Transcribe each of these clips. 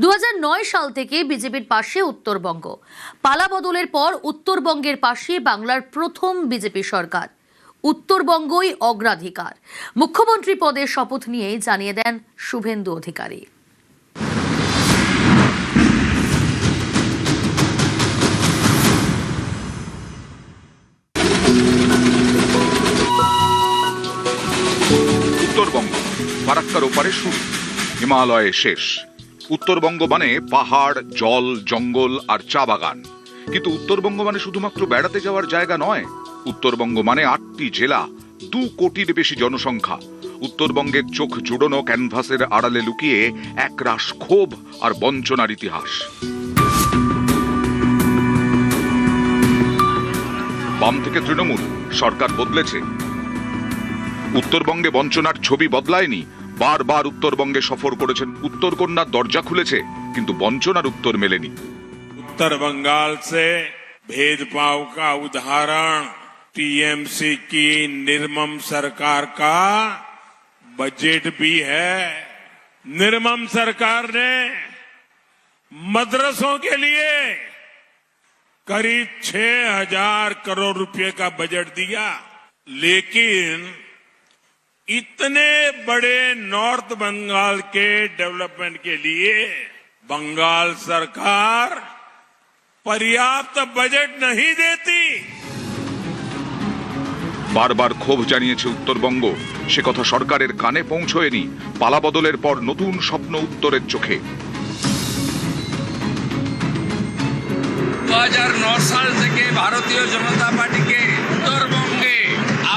2009 সাল থেকে বিজেপির পাশে উত্তরবঙ্গ। পালা বদলের পর উত্তরবঙ্গের পাশে বাংলার প্রথম বিজেপি সরকার। উত্তরবঙ্গই অগ্রাধিকার। মুখ্যমন্ত্রী পদে শপথ নিয়ে জানিয়ে দেন শুভেন্দু অধিকারী। উত্তরবঙ্গ ফারাক্কার ওপারে শুরু, হিমালয়ে শেষ। উত্তরবঙ্গ মানে পাহাড়, জল, জঙ্গল আর চা বাগান। কিন্তু উত্তরবঙ্গ মানে শুধুমাত্র বেড়াতে যাওয়ার জায়গা নয়। উত্তরবঙ্গ মানে 8টি জেলা, 2 কোটির বেশি জনসংখ্যা। উত্তরবঙ্গের চোখ জুড়োনো ক্যানভাসের আড়ালে লুকিয়ে একরাশ ক্ষোভ আর বঞ্চনার ইতিহাস। বাম থেকে তৃণমূল, সরকার বদলেছে। উত্তরবঙ্গে বঞ্চনার ছবি বদলায়নি। বারবার উত্তরবঙ্গে সফর করেছেন, উত্তরকন্যার দরজা খুলেছে, কিন্তু বঞ্চনার উত্তর মেলেনি। उत्तर बंगाल से भेदभाव का उदाहरण टीएमसी की निर्मम सरकार का बजट भी है। निर्मम सरकार ने मदरसों के लिए करीब 6,000 करोड़ रुपए का बजट दिया, लेकिन इतने बड़े नॉर्थ बंगाल के डेवलपमेंट के लिए बंगाल सरकार पर्याप्त बजट नहीं देती। বারবার ক্ষোভ জানিয়েছে উত্তরবঙ্গ, সে কথা সরকারের কানে পৌঁছয়নি। পালা বদলের পর নতুন স্বপ্ন উত্তরের চোখে। 2009 সাল থেকে ভারতীয় জনতা পার্টিকে উত্তরবঙ্গে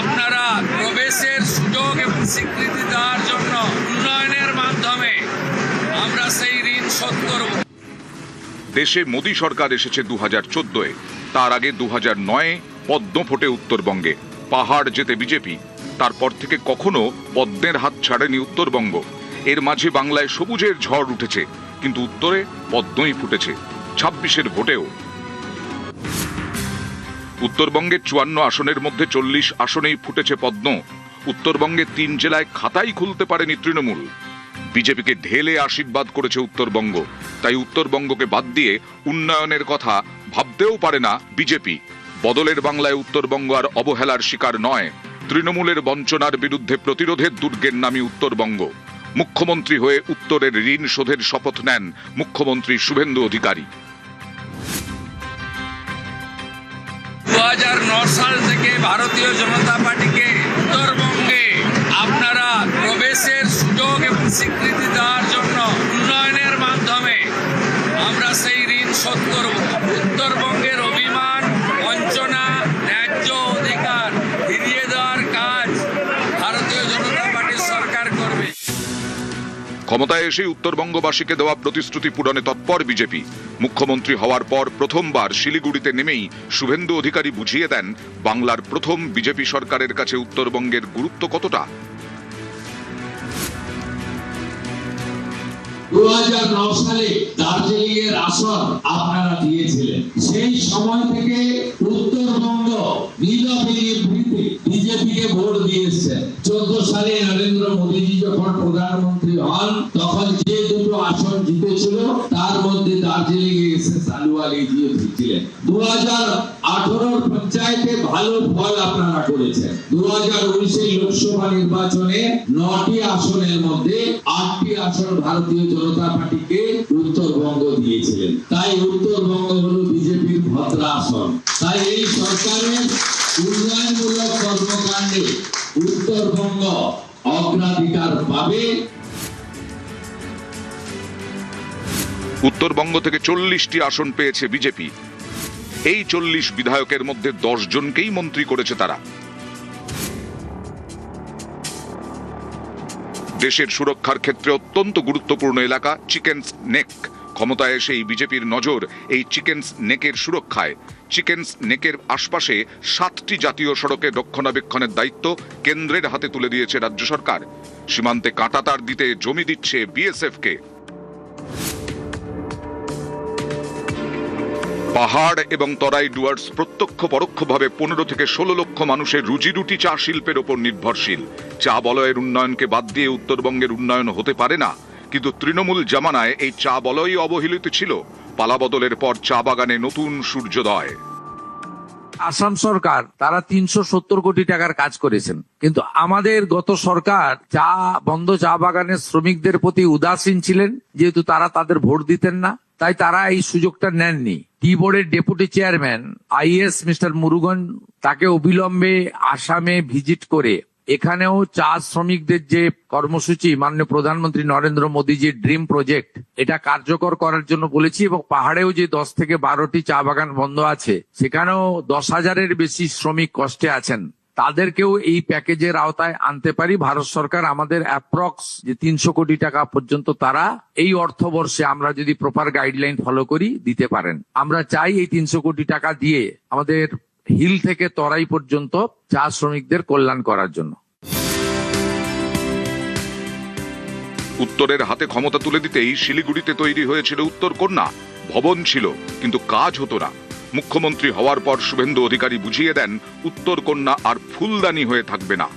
আপনারা প্রবেশের সুযোগ এবং স্বীকৃতি দেওয়ার জন্য উন্নয়নের মাধ্যমে আমরা সেই ঋণ শোধ করব। দেশে মোদী সরকার এসেছে 2014-এ। তার আগে 2009-এ পদ্ম ফোটে উত্তরবঙ্গে। পাহাড় যেতে বিজেপি। তারপর থেকে কখনো পদ্মের হাত ছাড়েনি উত্তরবঙ্গ। এর মাঝে বাংলায় সবুজের ঝড় উঠেছে, কিন্তু উত্তরে পদ্মই ফুটেছে। 26-এর ভোটেও উত্তরবঙ্গের 54 আসনের মধ্যে 40 আসনেই ফুটেছে পদ্ম। উত্তরবঙ্গের 3 জেলায় খাতাই খুলতে পারেনি তৃণমূল। বিজেপিকে ঢেলে আশীর্বাদ করেছে উত্তরবঙ্গ। তাই উত্তরবঙ্গকে বাদ দিয়ে উন্নয়নের কথা ভাবতেও পারে না বিজেপি। বদলের বাংলায় উত্তরবঙ্গ আর অবহেলার শিকার নয়। তৃণমূলের বঞ্চনার বিরুদ্ধে প্রতিরোধের দুর্গের নামই উত্তরবঙ্গ। মুখ্যমন্ত্রী হয়ে উত্তরের ঋণ শোধের শপথ নেন মুখ্যমন্ত্রী শুভেন্দু অধিকারী। 2009 সাল থেকে ভারতীয় জনতা পার্টিকে উত্তরবঙ্গে আপনারা প্রবেশের সুযোগ এবং স্বীকৃতি দেওয়ার জন্য উন্নয়নের মাধ্যমে আমরা সেই ঋণ শোধ করব। উত্তরবঙ্গের অভিমান, বঞ্চনা, ন্যায্য অধিকার ফিরিয়ে দেওয়ার কাজ ভারতীয় জনতা পার্টির সরকার করবে। ক্ষমতায় এসে উত্তরবঙ্গবাসীকে দেওয়া প্রতিশ্রুতি পূরণে তৎপর বিজেপি। মুখ্যমন্ত্রী হওয়ার পর প্রথমবার শিলিগুড়িতে নেমেই শুভেন্দু অধিকারী বুঝিয়ে দেন বাংলার প্রথম বিজেপি সরকারের কাছে উত্তরবঙ্গের গুরুত্ব কতটা। 2009 সালে দার্জিলিং এর আসন আপনারা দিয়েছিলেন। সেই সময় থেকে উত্তরবঙ্গ নীলগিরিতে বিজেপিকে ভোট দিয়েছে। 14 সালে নরেন্দ্র মোদীজি যখন প্রধানমন্ত্রী হন, তখন যে দুটো আসন জিতেছিল তার মধ্যে দার্জিলিং এ এসে সালুয়ালি দিয়ে জিতেছিলেন। 2018 পঞ্চায়েতে ভালো ফল আপনারা করেছেন। 2019 লোকসভা নির্বাচনে 9টি আসনের মধ্যে 8টি আসন ভারতীয় জনতা পার্টিকে উত্তরবঙ্গ দিয়েছিলেন। তাই উত্তরবঙ্গ হলো বিজেপির ভদ্রাসন। তাই এই সরকারের উন্নয়নমূলক কর্মকাণ্ডে উত্তরবঙ্গ অগ্রাধিকার পাবে। উত্তরবঙ্গ থেকে 40টি আসন পেয়েছে বিজেপি। এই 40 বিধায়কের মধ্যে 10 জনকেই মন্ত্রী করেছে তারা। দেশের সুরক্ষার ক্ষেত্রে অত্যন্ত গুরুত্বপূর্ণ এলাকা চিকেন্স নেক। ক্ষমতায় এসে এই বিজেপির নজর এই চিকেন্স নেকের সুরক্ষায়। চিকেন্স নেকের আশপাশে 7টি জাতীয় সড়কের রক্ষণাবেক্ষণের দায়িত্ব কেন্দ্রের হাতে তুলে দিয়েছে রাজ্য সরকার। সীমান্তে কাঁটাতার দিতে জমি দিচ্ছে বিএসএফকে। পাহাড় এবং তরাই ডুয়ার্স প্রত্যক্ষ পরোক্ষভাবে 15 থেকে 16 লক্ষ মানুষের রুজি রুটি চা শিল্পের ওপর নির্ভরশীল। চা বলয়ের উন্নয়নকে বাদ দিয়ে উত্তরবঙ্গের উন্নয়ন হতে পারে না। কিন্তু তৃণমূল জামানায় এই চা বলয় অবহেলিত ছিল। পালাবদলের পর চা বাগানে নতুন সূর্যোদয়। আসাম সরকার তারা 370 কোটি টাকার কাজ করেছেন, কিন্তু আমাদের গত সরকার চা বাগানের শ্রমিকদের প্রতি উদাসীন ছিলেন, যেহেতু তারা তাদের ভোট দিতেন না, তাই তারা এই সুযোগটা নেননি। টি বোর্ডের deputy chairman is mister Murugan তাকে অবিলম্বে আসামে ভিজিট করে এখানেও চা শ্রমিকদের যে কর্মসূচি মাননীয় প্রধানমন্ত্রী নরেন্দ্র মোদীজির ড্রিম প্রজেক্ট, এটা কার্যকর করার জন্য বলেছি। এবং পাহাড়েও যে 10 থেকে 12টি চা বাগান বন্ধ আছে, সেখানেও 10,000-এর বেশি শ্রমিক কষ্টে আছেন, তাদেরকেও এই প্যাকেজের আওতায় আনতে পারি। ভারত সরকার আমাদের অ্যাপ্রক্স যে 300 কোটি টাকা পর্যন্ত তারা এই অর্থবর্ষে, আমরা যদি প্রপার গাইডলাইন ফলো করি, দিতে পারেন। আমরা চাই এই 300 কোটি টাকা দিয়ে আমাদের হিল থেকে তরাই পর্যন্ত চা শ্রমিকদের কল্যাণ করার জন্য। উত্তরের হাতে ক্ষমতা তুলে দিতেই শিলিগুড়িতে তৈরি হয়েছিল উত্তর কন্যা ভবন। ছিল, কিন্তু কাজ হতো না। মুখ্যমন্ত্রী হওয়ার পর শুভেন্দু অধিকারী বুঝিয়ে দেন উত্তর কন্যা আর ফুলদানি হয়ে থাকবে না।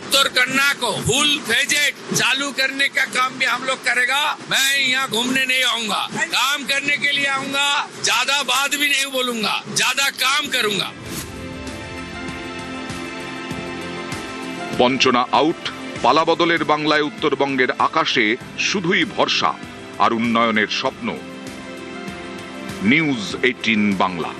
उत्तर कन्या को फुल प्रोजेक्ट चालू करने का काम भी हम लोग करेगा। मैं यहाँ घूमने नहीं आऊंगा, काम करने के लिए आऊंगा। ज्यादा बात भी नहीं बोलूंगा, ज्यादा काम करूंगा। বঞ্চনা আউট। পালাবদলের বাংলায় উত্তরবঙ্গের আকাশে শুধুই ভরসা আর উন্নয়নের স্বপ্ন। নিউজ 18 বাংলা।